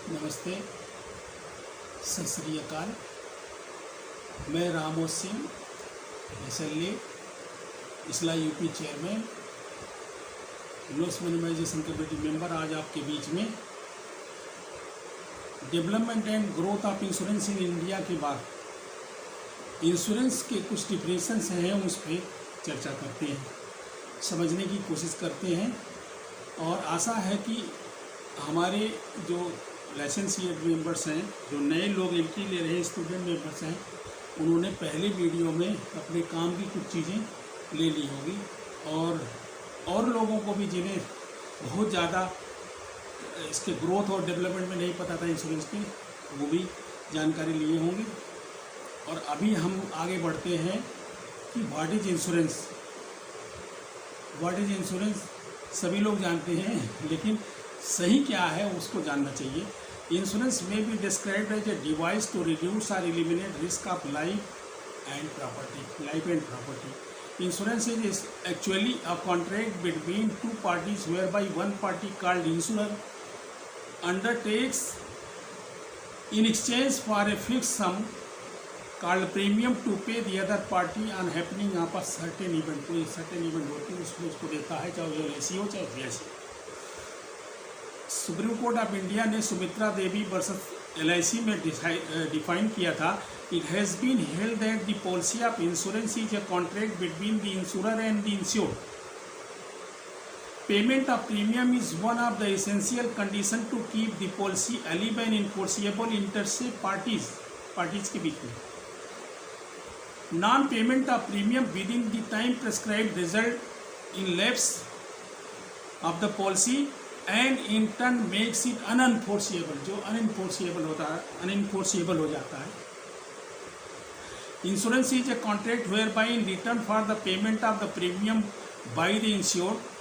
नमस्ते, सत श्री अकाल। मैं रामोद सिंह SLA इसला UP chairman, loss minimization committee member आज आपके बीच में development and growth of insurance in India के बाद इंश्योरेंस के कुछ डिफरेंसेस हैं उस पर चर्चा करते हैं, समझने की कोशिश करते हैं और आशा है कि हमारे जो लाइसेंसिएट मेंबर्स हैं, जो नए लोग एंट्री ले रहे स्टूडेंट मेंबर्स हैं, उन्होंने पहले वीडियो में अपने काम की कुछ चीज़ें ले ली होगी और लोगों को भी जिन्हें बहुत ज़्यादा इसके ग्रोथ और डेवलपमेंट में नहीं पता था इंश्योरेंस के, वो भी जानकारी लिए होंगे। और अभी हम आगे बढ़ते हैं कि what is insurance. What is insurance सभी लोग जानते हैं, लेकिन सही क्या है उसको जानना चाहिए। इंश्योरेंस में be described as a device to reduce और eliminate risk of life and property. Insurance is actually a contract between two parties where by one party called insurer undertakes in exchange for a fixed sum called premium to pay the other party on happening of a certain event। कोई certain event होती है उसमें उसको देता है, चाहे वो LIC हो चाहे VIC। Supreme Court of India ने सुमित्रा देवी वर्सेस LIC में डिफाइन किया था, it has been held that the policy of insurance is a contract between the insurer and the insured. Payment of premium is one of the essential conditions to keep the policy alive and enforceable inter-se parties के बीच में। Non-payment of premium within the time prescribed result in lapse of the policy and in turn makes it unenforceable। जो unenforceable होता है, unenforceable हो जाता है। Insurance is a contract whereby in return for the payment of the premium by the insured,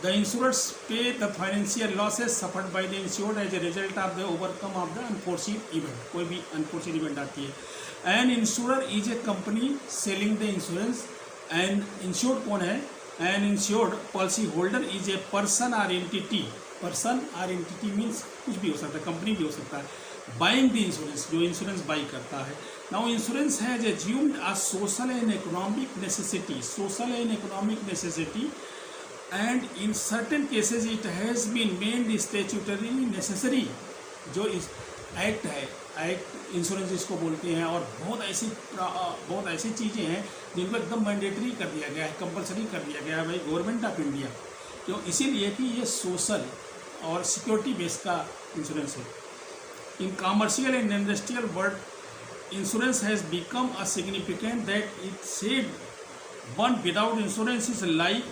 the insurers pay the financial losses suffered by the insured as a result of the overcome of the unforeseen event। कोई भी unforeseen event आती है। An insurer is a company selling the insurance। and insured कौन है? An insured policy holder is a person or entity। person or entity means कुछ भी हो सकता है, कंपनी भी हो सकता है। Buying the insurance, जो इंश्योरेंस बाई करता है। Now insurance has assumed a social and economic necessity। social and economic necessity and in certain cases it has been made statutory necessary। जो इस एक्ट है, एक्ट इंश्योरेंस इसको बोलते हैं, और बहुत ऐसी चीज़ें हैं जिनको एकदम मैंडेटरी कर दिया गया है, कंपलसरी कर दिया गया है भाई गवर्नमेंट ऑफ इंडिया, क्यों? इसीलिए कि ये सोशल और सिक्योरिटी बेस का इंश्योरेंस है। इन commercial and industrial world insurance has become a significant that it said one without insurance is like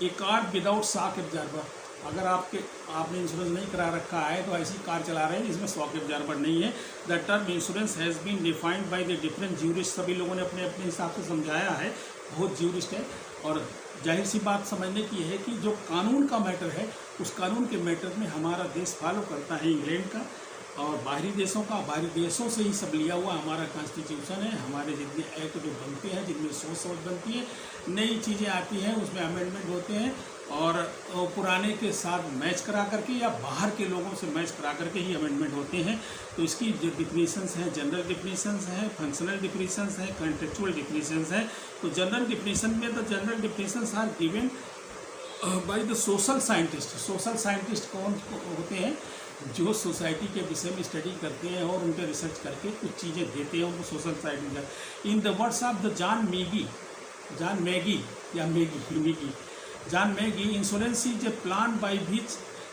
a car without shock absorber. अगर आपने इंश्योरेंस नहीं करा रखा है तो ऐसी कार चला रहे हैं जिसमें शॉक एब्जॉर्बर नहीं है। The term insurance has been defined by the different jurist. सभी लोगों ने अपने अपने हिसाब से समझाया है, बहुत ज्यूरिस्ट है, और जाहिर सी बात समझने की है कि जो कानून का मैटर है उस कानून के मैटर में हमारा देश फॉलो करता है इंग्लैंड का और बाहरी देशों का। बाहरी देशों से ही सब लिया हुआ हमारा कॉन्स्टिट्यूशन है। हमारे जितने एक्ट जो बनते हैं, जिनमें सोच बनती है, नई चीज़ें आती हैं, उसमें अमेंडमेंट होते हैं और पुराने के साथ मैच करा करके या बाहर के लोगों से मैच करा करके ही अमेंडमेंट होते हैं। तो इसकी जो डिफिनीशंस हैं, जनरल डिफिनीशंस हैं, फंक्शनल डिफिनीशंस हैं, कॉन्टेक्चुअल डिफिनीशंस हैं। तो जनरल डिफिनीशन में तो general definitions are given by the social scientist. Social scientist कौन होते हैं? जो सोसाइटी के विषय में स्टडी करते हैं और उन पर रिसर्च करके कुछ चीज़ें देते हैं, उनको social scientist. In the words of the John Magee, insurance is a plan by which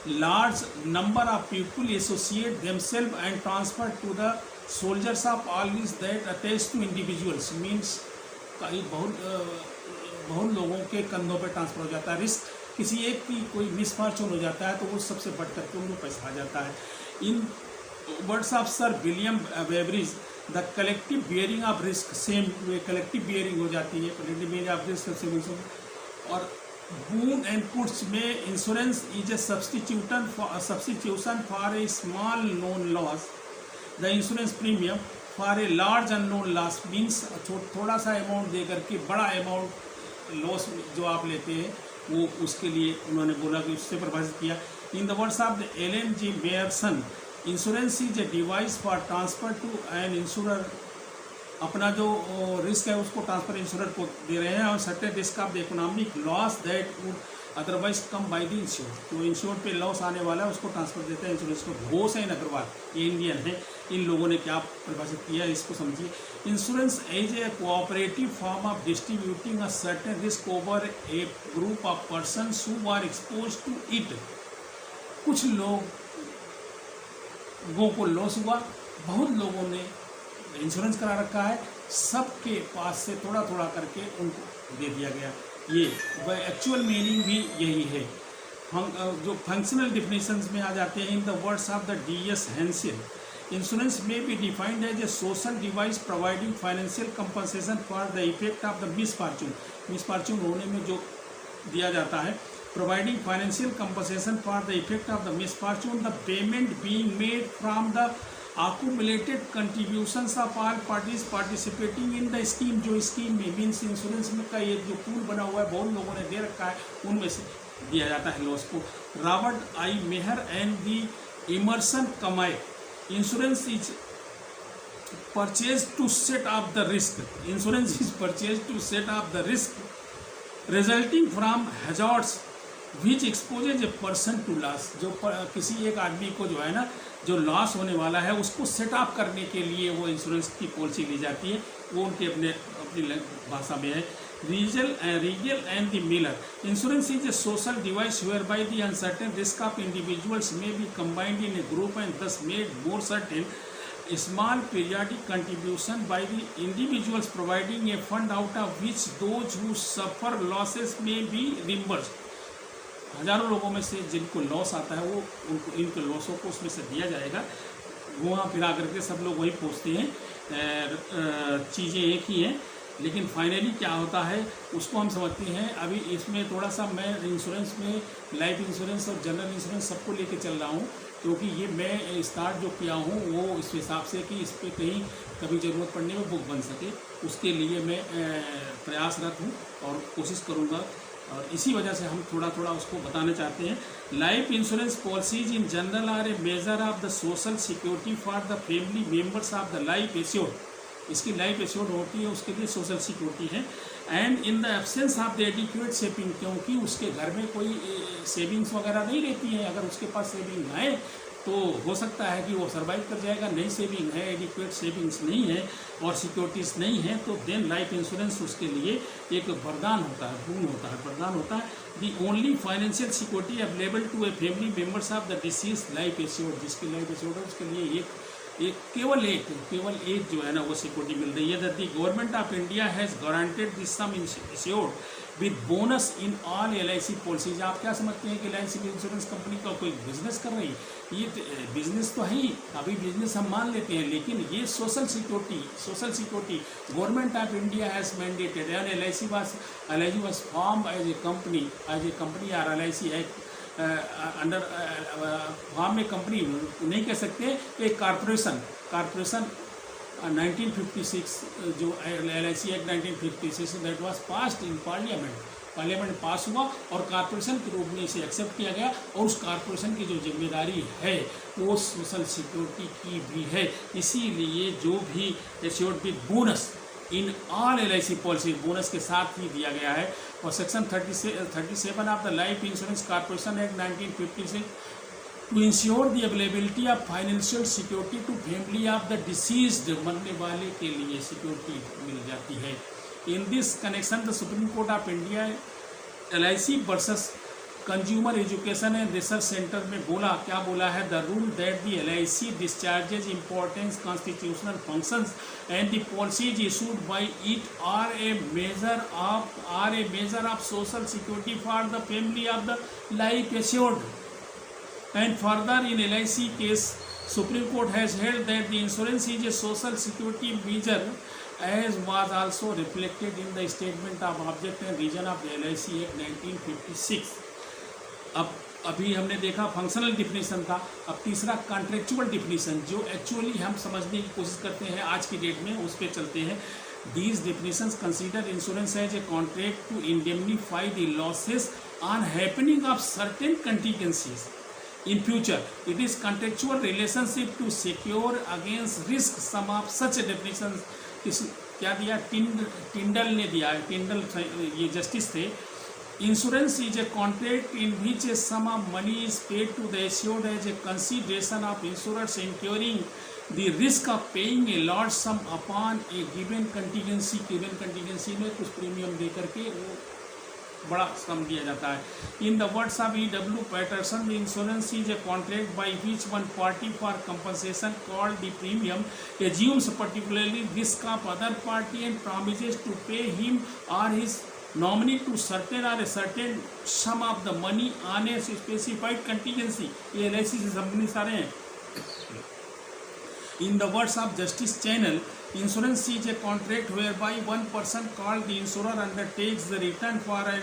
large number of people associate themselves and transfer to the shoulders of all risk that attach to individuals. Means बहुत लोगों के कंधों पर transfer हो जाता है risk. किसी एक की कोई मिसफॉर्चून हो जाता है तो वो सबसे बढ़ करके उनको पैसा आ जाता है। In words of sir William Beveridge, the collective bearing of risk, same collective bearing हो जाती है, कलेक्टिव बियरिंग ऑफ रिस्क। और बून एंड पुट्स में insurance is a substitution for a small known loss. The insurance premium for a large unknown loss means थोड़ा सा amount दे करके बड़ा amount loss जो आप लेते हैं वो उसके लिए उन्होंने बोला कि उससे प्रभावित किया। In the words of the Alan G Meyerson, insurance is a device for transfer to an insurer, अपना जो रिस्क है उसको ट्रांसफर इंश्योरर को दे रहे हैं, और certain risk of the economic loss that would otherwise come by the ensure, जो ensure पे लॉस आने वाला है उसको ट्रांसफर देते हैं इंश्योरेंस को। घोष है अग्रवाल, ये इंडियन है, इन लोगों ने क्या परिभाषित किया है इसको समझिए। Insurance as a cooperative form of distributing a certain risk over a group of person who are expose to it. कुछ लोगों को लॉस हुआ, बहुत लोगों ने इंश्योरेंस करा रखा है, सबके पास से थोड़ा थोड़ा करके उनको दे दिया गया। ये एक्चुअल मीनिंग भी यही है। हम जो फंक्शनल डिफिनेशंस में आ जाते हैं, in the words of the D.S. Hansell, insurance में be defined as a social device providing financial compensation for the effect of the misfortune होने में जो दिया जाता है, providing financial compensation for the effect of the misfortune, the payment being made from the accumulated contributions of all parties participating in the scheme। जो scheme में means insurance में का ये जो पूल बना हुआ है, बहुत लोगों ने दे रखा है, उनमें से दिया जाता है लॉस को। Robert I Mehr and the Emerson Cammack, insurance is purchase to set off the risk, insurance is purchase to set off the risk resulting from hazards which exposes a person to loss. जो किसी एक आदमी को जो है ना, जो loss होने वाला है उसको सेट अप करने के लिए वो इंश्योरेंस की पॉलिसी ली जाती है, वो उनके अपनी भाषा में है। Riegel and the Miller, insurance is a social device whereby the uncertain risk of individuals में be combined in a group and thus made more certain small periodic contribution by the individuals providing a fund out of which those who suffer losses may be reimbursed। हजारों लोगों में से जिनको loss आता है वो उनको इनके लॉसों को उसमें से दिया जाएगा। घुमा फिरा करके सब लोग वही पूछते हैं, चीज़ें एक ही हैं, लेकिन फाइनली क्या होता है उसको हम समझते हैं। अभी इसमें थोड़ा सा मैं इंश्योरेंस में लाइफ इंश्योरेंस और जनरल इंश्योरेंस सबको लेके चल रहा हूँ, क्योंकि ये मैं स्टार्ट जो किया हूँ वो इस हिसाब से कि इस पर कहीं कभी ज़रूरत पड़ने में बुक बन सके, उसके लिए मैं प्रयासरत हूँ और कोशिश करूँगा, और इसी वजह से हम थोड़ा थोड़ा उसको बताना चाहते हैं। Life insurance policies in general R a measure of the social security for the family members of the life assured, इसकी लाइफ एश्योर्ड होती है उसके लिए सोशल सिक्योरिटी है। And in the absence of the adequate saving, क्योंकि उसके घर में कोई सेविंग्स वगैरह नहीं रहती है, अगर उसके पास सेविंग है तो हो सकता है कि वो सर्वाइव कर जाएगा, नहीं सेविंग है, एडिक्वेट सेविंग्स नहीं है और सिक्योरिटीज़ नहीं है, तो देन लाइफ इंश्योरेंस उसके लिए एक वरदान होता है, पूर्ण होता है, वरदान होता है। The only financial security available to a family members of the deceased life assured, जिसकी लाइफ एश्योर्ड है उसके लिए केवल एक जो है ना वो सिक्योरिटी मिल रही है। That the government of India has guaranteed this some insured with bonus in all LIC policies. आप क्या समझते हैं कि LIC इंश्योरेंस कंपनी का कोई बिजनेस कर रही है? ये बिजनेस तो है ही, अभी बिजनेस हम मान लेते हैं, लेकिन ये social security government of India has mandated and LIC was form as a company और LIC एक्ट अंडर वहाँ में कंपनी नहीं कह सकते, एक कारपोरेशन 1956 जो LIC act 1956 that was passed in parliament पास हुआ और कारपोरेशन के रूप में इसे एक्सेप्ट किया गया, और उस कारपोरेशन की जो जिम्मेदारी है वो सोशल सिक्योरिटी की भी है। इसीलिए जो भी assured with bonus in all LIC policy, bonus के साथ ही दिया गया है। और section 37 of the life insurance corporation act 1956 to insure the availability of financial security to family of the deceased, मरने वाले के लिए सिक्योरिटी मिल जाती है। In this connection the Supreme Court of India LIC versus consumer education and research centre में क्या बोला है? The rule that the LIC discharges important constitutional functions and the policies issued by it are a measure of social security for the family of the life assured. And further in LIC case Supreme Court has held that the insurance is a social security measure as was also reflected in the statement of object and reason of the LIC Act 1956। अभी हमने देखा functional definition था, अब तीसरा contractual definition जो actually हम समझने की कोशिश करते हैं आज की डेट में, उस पर चलते हैं। These definitions consider insurance as a contract to indemnify the losses on happening of certain contingencies in future. It is contractual relationship to secure against risk. Some of such definitions इस क्या दिया, टिंडल ने दिया है, टिंडल ये जस्टिस थे. Insurance is a contract in which a sum of money is paid to the assured as a consideration of insurers incurring the risk of paying a large sum upon a given contingency. Given contingency में कुछ premium दे करके वो बड़ा सम दिया जाता है. In the words of E.W. Patterson, the insurance is a contract by which one party for compensation called the premium assumes particularly risk of other party and promises to pay him or his nominee to certain or a certain sum of the money on a specified contingency. ये LIC से संबंधित सारे हैं. In the words of Justice Channel, insurance is a contract whereby one person called the insurer undertakes the return for an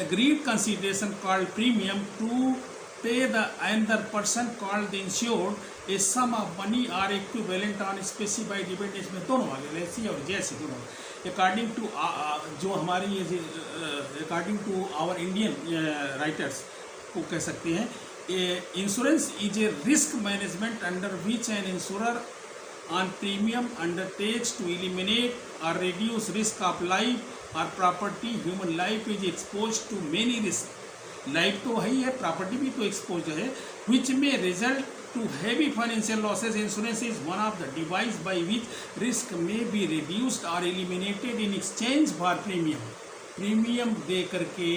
agreed consideration called premium to pay the another person called the insured a sum of money or equivalent on specified event. इसमें दोनों आ गए, LIC और JIC दोनों. According to जो हमारे ये according to our Indian writers को कह सकते हैं, insurance is a risk management under which an insurer on premium undertakes to eliminate or reduce risk of life or property. Human life is exposed to many risks. Life तो है ही है, property भी तो exposed है, which may result to heavy financial losses. Insurance is one of the device by which risk may be reduced or eliminated in exchange for premium. Premium दे करके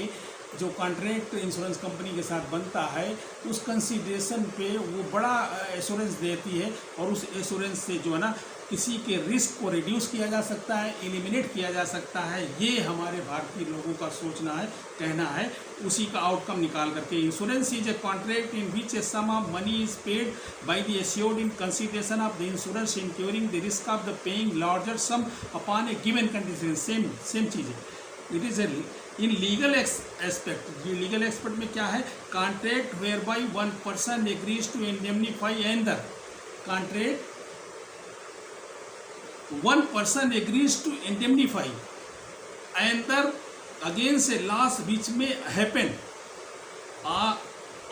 जो contract insurance company के साथ बनता है, उस कंसीडरेशन पे वो बड़ा एश्योरेंस देती है और उस एश्योरेंस से जो है ना किसी के रिस्क को रिड्यूस किया जा सकता है, एलिमिनेट किया जा सकता है. ये हमारे भारतीय लोगों का सोचना है, कहना है, उसी का आउटकम निकाल करके. Insurance is a contract in which a sum of money is paid by the assured in consideration of the insurance incurring the risk of the paying larger sum upon a given condition. Same चीज़ है. It is a in legal aspect, ये legal aspect में क्या है, contract where by one person agrees to indemnify another. Contract one person agrees to indemnify another against a loss which may happen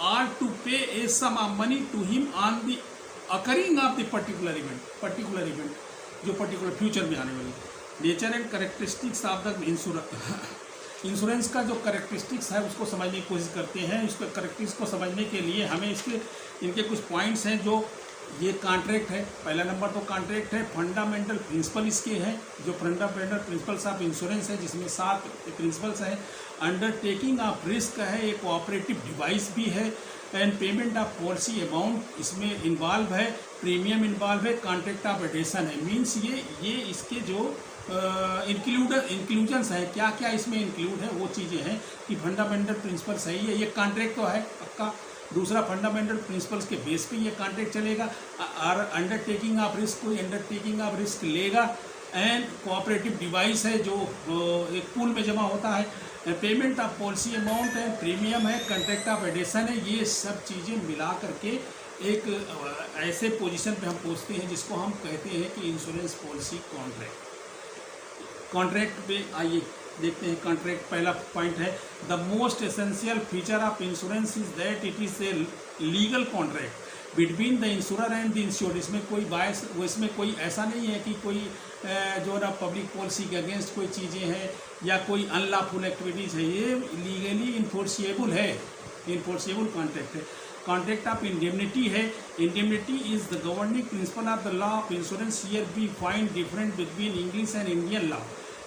or to pay a sum of money to him on the occurring of the particular event जो particular future में आने वाली. Nature and characteristics of the insurance का जो characteristics है उसको समझने की कोशिश करते हैं. इसको करेक्टरिस्टिक्स को समझने के लिए हमें इनके कुछ पॉइंट्स हैं. जो ये कॉन्ट्रैक्ट है, पहला नंबर तो कॉन्ट्रैक्ट है. फंडामेंटल प्रिंसिपल इसके हैं, जो फंडामेंटल प्रिंसिपल्स ऑफ इंश्योरेंस है, जिसमें 7 प्रिंसिपल्स हैं. अंडरटेकिंग ऑफ रिस्क है, एक कोऑपरेटिव डिवाइस भी है. And payment of policy amount इसमें इन्वॉल्व है. प्रीमियम इन्वॉल्व है. कॉन्ट्रैक्ट ऑफ एडेशन है. मीन्स ये इसके जो इंक्लूजन्स हैं, क्या क्या इसमें इंक्लूड है वो चीज़ें हैं कि फंडामेंटल प्रिंसिपल सही है. ये कॉन्ट्रैक्ट तो है पक्का. दूसरा, फंडामेंटल प्रिंसिपल्स के बेस पे ये कॉन्ट्रैक्ट चलेगा. और अंडरटेकिंग ऑफ रिस्क, कोई अंडरटेकिंग ऑफ रिस्क लेगा. एंड कोऑपरेटिव डिवाइस है जो एक पूल में जमा होता है. पेमेंट ऑफ पॉलिसी अमाउंट है, प्रीमियम है, कॉन्ट्रैक्ट ऑफ एडेशन है. ये सब चीज़ें मिला करके एक ऐसे पोजीशन पे हम पहुँचते हैं जिसको हम कहते हैं कि इंश्योरेंस पॉलिसी कॉन्ट्रैक्ट. कॉन्ट्रैक्ट पे आइए देखते हैं. कॉन्ट्रैक्ट पहला पॉइंट है, the most essential feature of insurance is that it is a legal contract between the insurer and the insured. इसमें कोई बायस, इसमें कोई ऐसा नहीं है कि कोई जो ना पब्लिक पॉलिसी के अगेंस्ट कोई चीज़ें हैं या कोई अनलॉफुल एक्टिविटीज़ है. ये लीगली इन्फोर्सिएबल है, इन्फोर्सिएबल कॉन्ट्रैक्ट है. कॉन्ट्रैक्ट ऑफ इंडेमनिटी है. Indemnity is the governing principle of the law of insurance. Here we find different between English and Indian law.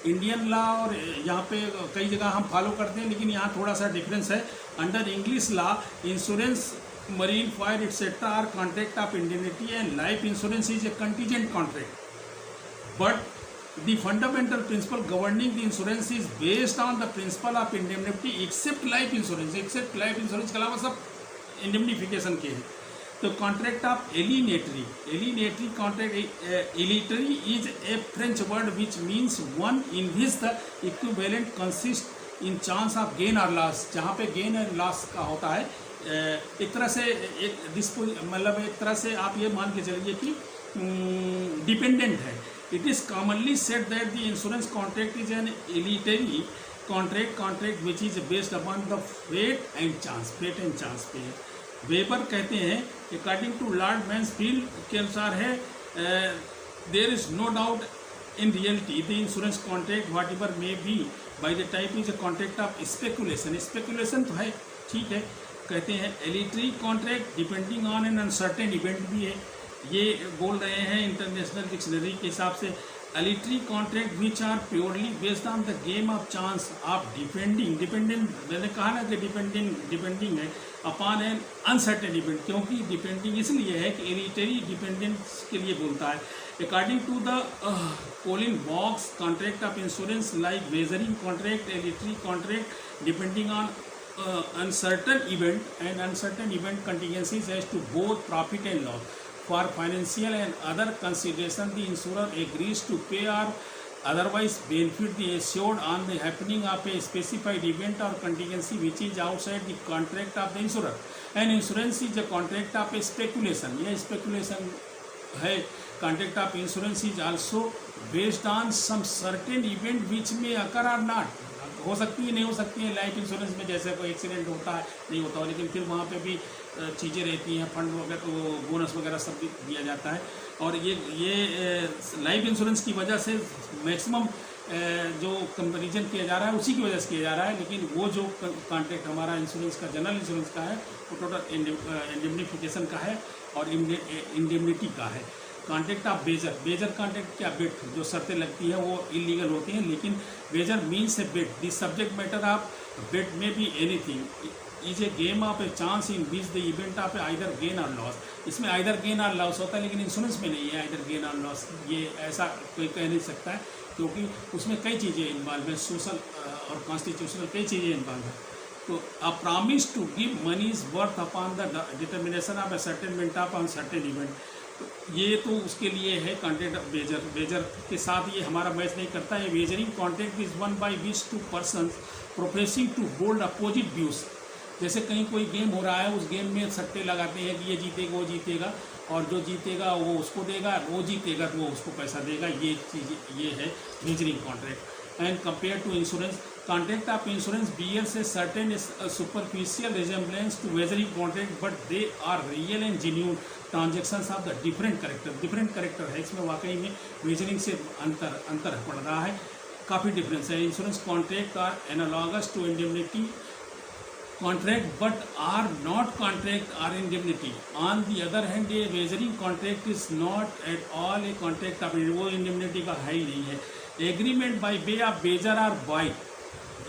Indian law और यहाँ पे कई जगह हम फॉलो करते हैं, लेकिन यहाँ थोड़ा सा डिफरेंस है. Under English law, insurance, marine, fire etcetera are contract of indemnity and life insurance is a contingent contract. But the fundamental principle governing the insurance is based on the principle of indemnity except life insurance. except life insurance के अलावा सब indemnification के हैं. तो contract of alienatory contract, alienatory is a French word which means one in which the equivalent consists in chance of gain or loss. जहाँ पे gain और loss का होता है, एक तरह से मतलब एक तरह से आप ये मान के चलिए कि डिपेंडेंट है. It is commonly said that the insurance contract is an illegal contract which is based upon the fate and chance पे. वेबर कहते हैं अकॉर्डिंग टू लॉर्ड मैन्सफील्ड के अनुसार है, there is no doubt in reality the insurance contract whatever may be by the type is a contract of speculation. Speculation तो है, ठीक है। कहते हैं aleatory contract depending on an uncertain event भी है, ये बोल रहे हैं इंटरनेशनल डिक्शनरी के हिसाब से। Aleatory contract which are purely based on the game of chance of dependent मैंने कहा ना कि डिपेंडिंग है अपॉन एन अनसर्टेन इवेंट, क्योंकि डिपेंडिंग इसलिए है कि एलिटरी डिपेंडेंस के लिए बोलता है। According to the Colinvaux contract of insurance like wagering contract, aleatory contract depending on uncertain event contingencies as to both profit and loss. For financial and other consideration, the insurer agrees to pay or otherwise benefit the assured on the happening of a specified event or contingency which is outside the contract of the insurer. And insurance is a contract of a speculation. यह speculation है। Contract of insurance is also based on some certain event which may occur or not. हो सकती है, नहीं हो सकती है। Life insurance में जैसे कोई एक्सीडेंट होता है, नहीं होता हो, लेकिन फिर वहाँ पे भी चीज़ें रहती हैं, फंड वगैरह, बोनस वगैरह सब भी दिया जाता है। और ये लाइफ इंश्योरेंस की वजह से मैक्सिमम जो कंपेरिजन किया जा रहा है उसी की वजह से किया जा रहा है। लेकिन वो जो कॉन्ट्रैक्ट हमारा इंश्योरेंस का, जनरल इंश्योरेंस का है, वो टोटल इंडेमनिफिकेशन का है और इंडेमनिटी का है। कॉन्ट्रैक्ट ऑफ बेजर कॉन्ट्रैक्ट क्या बेट, जो शर्तें लगती हैं वो इलीगल होती हैं, लेकिन wager means a bet the subject matter of bet में be anything is a game of a chance in which the event of either gain और लॉस। इसमें आइदर गेन और लॉस होता है, लेकिन इंश्योरेंस में नहीं है आइदर गेन और लॉस। ये ऐसा कोई कह नहीं सकता है, क्योंकि उसमें कई चीज़ें इन्वॉल्व हैं, सोशल और कॉन्स्टिट्यूशनल कई चीज़ें इन्वॉल्व हैं। तो a promise to give money is worth upon the determination of a certain event of uncertain event. तो ये तो उसके लिए है कॉन्ट्रैक्ट ऑफ बेजर के साथ ये हमारा मैच नहीं करता है। Wagering contract is one by which two person professing to hold opposite views. जैसे कहीं कोई गेम हो रहा है, उस गेम में सट्टे लगाते हैं कि ये जीतेगा वो जीतेगा, और जो जीतेगा वो उसको देगा, वो जीतेगा तो वो उसको पैसा देगा। ये चीज़ ये है wagering contract. And compare to insurance, contract of insurance bears a certain superficial resemblance to wagering contract, but they are real and genuine transactions of the different character है। इसमें वाकई में वेजरिंग से अंतर पड़ रहा है, काफ़ी डिफरेंस है। Insurance contract are analogous to indemnity contract but are not contract or indemnity. On the other hand, a wagering contract is not at all a contract of वो indemnity का है ही नहीं है। Agreement by way of wager और by,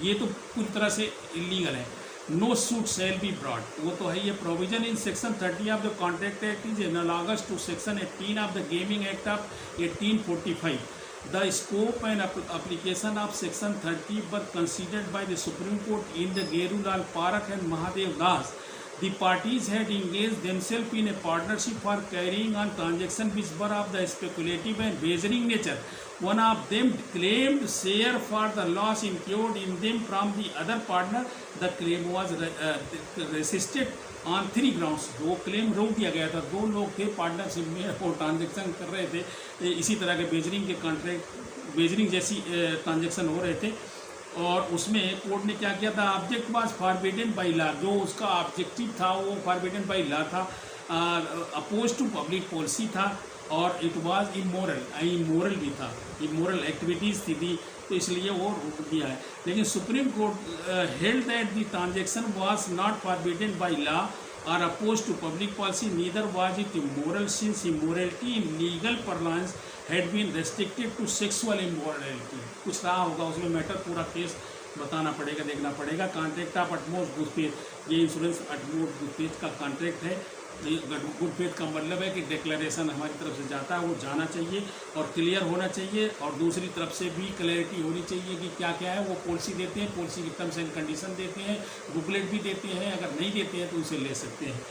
ये तो पूरी तरह से इलीगल है। No suit shall be brought, वो तो है। ये provision in section 30 of the contract act is analogous to section 18 of the gaming act of 1845। The scope and application of Section 30 were considered by the Supreme Court in the Gerulal Parak and Mahadev Das. The parties had engaged themselves in a partnership for carrying on transactions which were of the speculative and wagering nature. One of them claimed share for the loss incurred in them from the other partner. The claim was resisted on 3 grounds. दो claim रोक दिया गया था। दो लोग थे partnership में और ट्रांजेक्शन कर रहे थे, इसी तरह के वेजरिंग के कॉन्ट्रैक्ट, वेजरिंग जैसी ट्रांजेक्शन हो रहे थे, और उसमें कोर्ट ने क्या किया था, object was forbidden by law. जो उसका ऑब्जेक्टिव था वो फॉरबिडन बाय लॉ था, अपोज टू पब्लिक पॉलिसी था, और इट वाज इमोरल भी था, इमोरल एक्टिविटीज़ थी, तो इसलिए वो रोक दिया है। लेकिन Supreme Court held that the transaction was not forbidden by law और opposed to public policy, neither was it immoral since immorality in legal parlance had been restricted to sexual immorality. कुछ रहा होगा उसमें मैटर, पूरा case बताना पड़ेगा, देखना पड़ेगा। Contract of utmost good faith, ये इंश्योरेंस अटमोस्ट गुड फेथ का कॉन्ट्रैक्ट है। गुड फेथ का मतलब है कि डिक्लेरेशन हमारी तरफ से जाता है वो जाना चाहिए और क्लियर होना चाहिए, और दूसरी तरफ से भी क्लैरिटी होनी चाहिए कि क्या क्या है। वो पॉलिसी देते हैं, पॉलिसी की टर्म्स एंड कंडीशन देते हैं, बुकलेट भी देते हैं, अगर नहीं देते हैं तो उसे ले सकते हैं।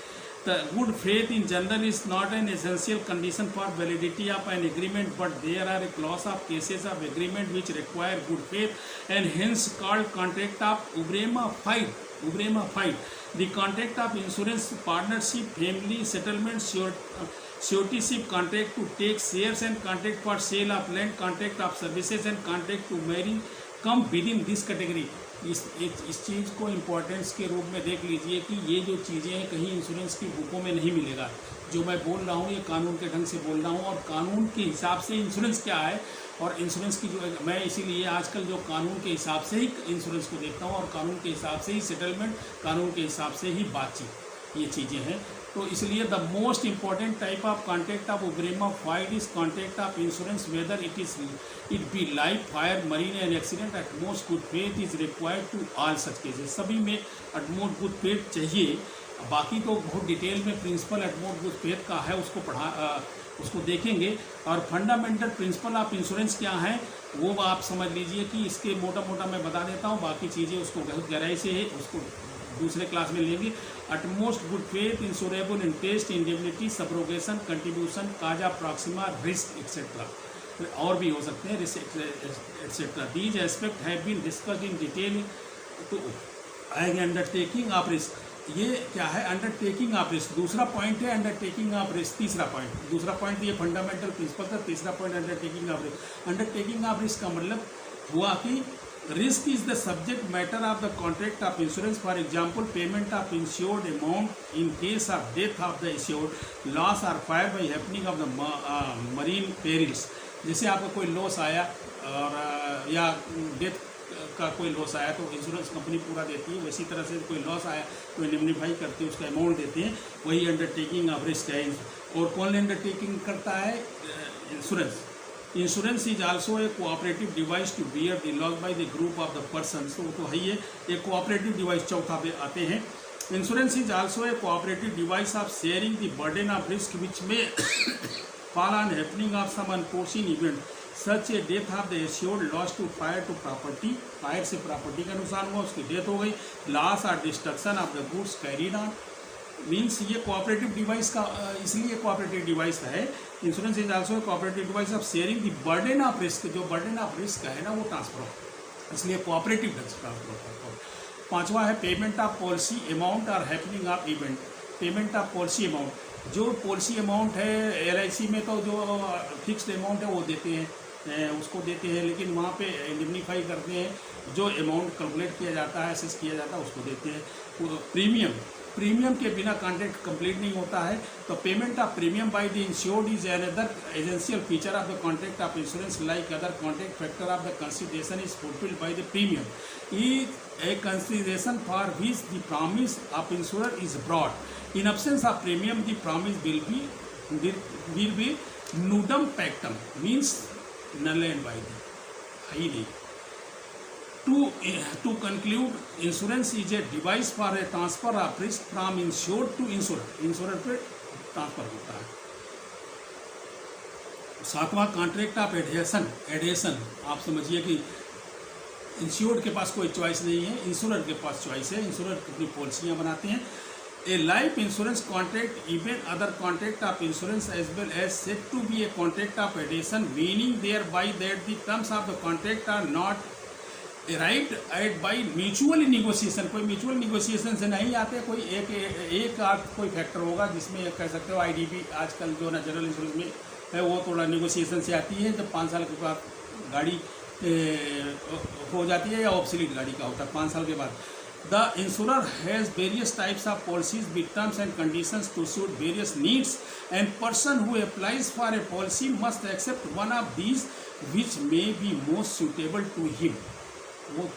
The good faith in general is not an essential condition for validity of an agreement, but there are a class of cases of agreement which require good faith and hence called contract of ubrema fight. The contract of insurance, partnership, family settlement, suretyship, contract to take shares and contract for sale of land, contract of services and contract to marry come within this category. इस चीज़ को importance के रूप में देख लीजिए कि ये जो चीज़ें हैं कहीं इंश्योरेंस की बुकों में नहीं मिलेगा। जो मैं बोल रहा हूँ ये कानून के ढंग से बोल रहा हूँ और कानून के हिसाब से इंश्योरेंस क्या है और इंश्योरेंस की जो मैं इसीलिए आजकल जो कानून के हिसाब से ही इंश्योरेंस को देखता हूँ और कानून के हिसाब से ही सेटलमेंट, कानून के हिसाब से ही बातचीत, ये चीज़ें हैं। तो इसलिए the most important type of contract of uberrimae fidei is contract of insurance whether it be life, fire, marine and accident utmost good faith is required to all such cases. सभी में at most good faith चाहिए। बाकी तो बहुत detail में principal at most good faith का है, उसको देखेंगे। और फंडामेंटल प्रिंसिपल ऑफ इंश्योरेंस क्या है वो आप समझ लीजिए कि इसके मोटा मोटा मैं बता देता हूँ, बाकी चीज़ें उसको बहुत गहराई से है उसको दूसरे क्लास में लेंगे। Utmost good faith, insurable interest, indemnity, subrogation, contribution, causa proxima, risk etcetera, और भी हो सकते हैं risk etcetera. These aspect have been discussed in detail to undertaking of risk. ये क्या है? Undertaking of risk. दूसरा पॉइंट है अंडरटेकिंग ऑफ रिस्क। तीसरा पॉइंट ये फंडामेंटल प्रिंसिपल का। तीसरा point undertaking of risk. Undertaking of risk का मतलब हुआ कि risk is the subject matter of the contract of insurance. For example, payment of insured amount in case of death of the insured, loss or fire by happening of the marine perils. जैसे आपका कोई loss आया और या death का कोई loss आया तो इंश्योरेंस कंपनी पूरा देती है। वैसी तरह से कोई लॉस आया तो इंडेमनिफाई करती है, उसका अमाउंट देते हैं। वही अंडरटेकिंग ऑफ रिस्क है। और कौन अंडरटेकिंग करता है? Insurance. Insurance is also a cooperative device to bear the loss by the group of the person. तो है ये एक कोऑपरेटिव डिवाइस। चौथा पे आते हैं। Insurance is also a cooperative device of sharing the burden of risk which में fall on happening of some unforeseen event such a death of the assured, loss to fire to property, fire से property का नुकसान हुआ, उसकी death हो गई, loss और destruction of the goods carried on. Means ये कोऑपरेटिव डिवाइस का इसलिए कोऑपरेटिव डिवाइस है। Insurance is also cooperative device of sharing the burden of risk. जो बर्डन ऑफ रिस्क है ना वो ट्रांसफर हो, इसलिए कोऑपरेटिव ट्रांसफर होता है। पांचवा है पेमेंट ऑफ पॉलिसी अमाउंट और happening of event. Payment of policy amount, जो पॉलिसी अमाउंट है LIC में तो जो फिक्स्ड अमाउंट है वो देते हैं, उसको देते हैं, लेकिन वहाँ पे इंडेमनिफाई करते हैं। जो अमाउंट कैलकुलेट किया जाता है, असेस किया जाता है, उसको देते हैं। प्रीमियम के बिना कॉन्ट्रैक्ट कंप्लीट नहीं होता है। तो payment of premium by the insured is another essential feature of the contract of insurance. Like other contract factor of the consideration is fulfilled by the premium is a consideration for which the promise of insurer is broad. In absence of premium the promise will be nudum pactum, means null and void है ही नहीं। To conclude, insurance is a device for a transfer of risk from insured to insurer. Insurer पे transfer होता है। सातवां contract of adhesion. आप समझिए कि इंश्योर्ड के पास कोई चॉइस नहीं है, इंश्योरर के पास चॉइस है। इंश्योरर अपनी पॉलिसियाँ बनाते हैं। A life insurance contract, even other contract of insurance as well as said to be a contract of adhesion, meaning thereby that the terms of the contract are not arrived at by mutual negotiation। कोई mutual negotiation से नहीं आते। कोई एक कोई factor होगा जिसमें कह सकते हो IDB आजकल जो ना जनरल इंश्योरेंस में है वो थोड़ा निगोशिएशन से आती है। जब 5 साल के बाद गाड़ी हो जाती है या ऑब्सोलीट गाड़ी का होता है 5 साल के बाद। The insurer has various types of policies with terms and conditions to suit various needs, and person who applies for a policy must accept one of these which may be most suitable to him। वो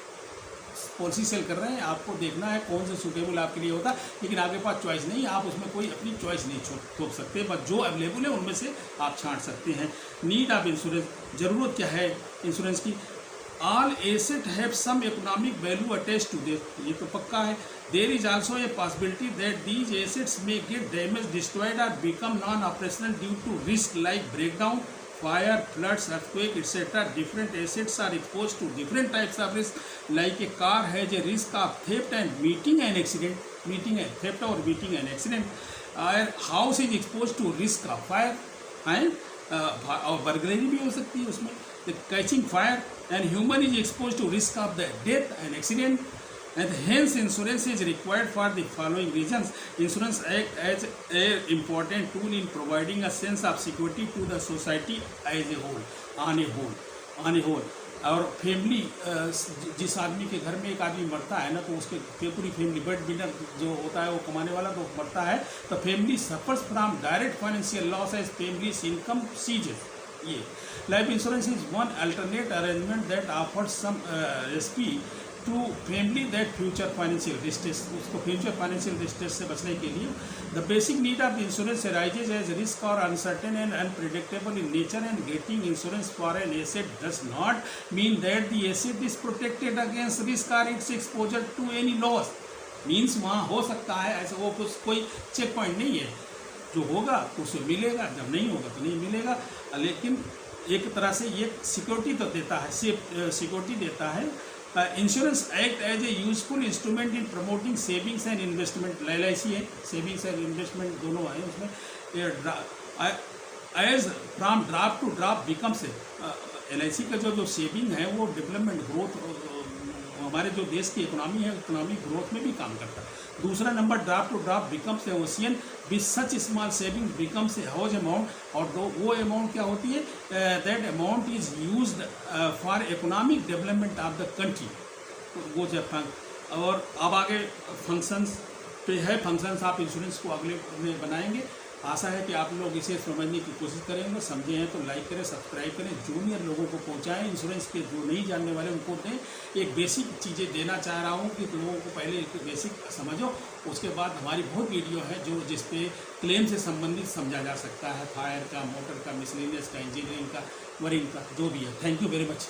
policy cell कर रहे हैं, आपको देखना है कौन सा suitable आपके लिए होता है, लेकिन आपके पास चॉइस नहीं, आप उसमें कोई अपनी चॉइस नहीं थोप सकते, बस जो अवेलेबल है उनमें से आप छांट सकते हैं। नीड ऑफ इंश्योरेंस, ज़रूरत क्या है इंश्योरेंस की? All asset have some economic value attach to this, ये तो पक्का है। There is also a possibility that these assets में गेट डैमेज, डिस्ट्रॉयड और become non operational due to risk like breakdown, fire, floods, earthquake, etc. Different assets are exposed to different types of risk. Like a car has a risk of theft and meeting an accident. Theft or meeting an accident. House is exposed to risk of fire और burglary भी हो सकती है उसमें. Catching fire, and human is exposed to risk of the death and accident. And hence insurance is required for the following reasons. Insurance acts as an important tool in providing a sense of security to the society as a whole, on a whole. और family, जिस आदमी के घर में एक आदमी मरता है ना, तो उसके पूरी फैमिली, बेड विनर जो होता है वो कमाने वाला तो मरता है, तो family suffers from direct financial loss as family's income ceases. ये life insurance is one alternate arrangement that offers some respite to family that future financial distress, उसको फ्यूचर फाइनेंशियल डिस्ट्रेस से बचने के लिए। The basic need of insurance arises as risk और uncertain and unpredictable in nature and getting insurance for an asset does not mean that the asset is protected against risk और it's exposure to any loss. Means वहाँ हो सकता है ऐसा, वो कोई check point नहीं है, जो होगा उसे मिलेगा, जब नहीं होगा तो नहीं मिलेगा। लेकिन एक तरह से ये सिक्योरिटी तो देता है, सिक्योरिटी देता है। Insurance act as a useful instrument in promoting savings and investment. LIC है, सेविंग्स एंड इन्वेस्टमेंट दोनों है उसमें। As from draft to draft becomes, LIC का जो सेविंग है वो डेवलपमेंट ग्रोथ, हमारे जो देश की इकोनॉमी है, इकोनॉमिक ग्रोथ में भी काम करता है। दूसरा number, draft to draft becomes a ocean with such small saving becomes a house amount. और वो अमाउंट क्या होती है, that amount is used for economic development of the country. वो जब और अब आगे फंक्शंस पे है, फंक्शंस आप इंश्योरेंस को अगले में बनाएंगे। आशा है कि आप लोग इसे समझने की कोशिश करेंगे, समझे हैं तो लाइक करें, सब्सक्राइब करें, जूनियर लोगों को पहुंचाएं, इंश्योरेंस के जो नहीं जानने वाले उनको दें। एक बेसिक चीज़ें देना चाह रहा हूं कि लोगों को पहले एक बेसिक समझो, उसके बाद हमारी बहुत वीडियो है जो जिस पे क्लेम से संबंधित समझा जा सकता है, फायर का, मोटर का, मिसलेनियस का, इंजीनियरिंग का, मरीन का, जो भी है। Thank you very much.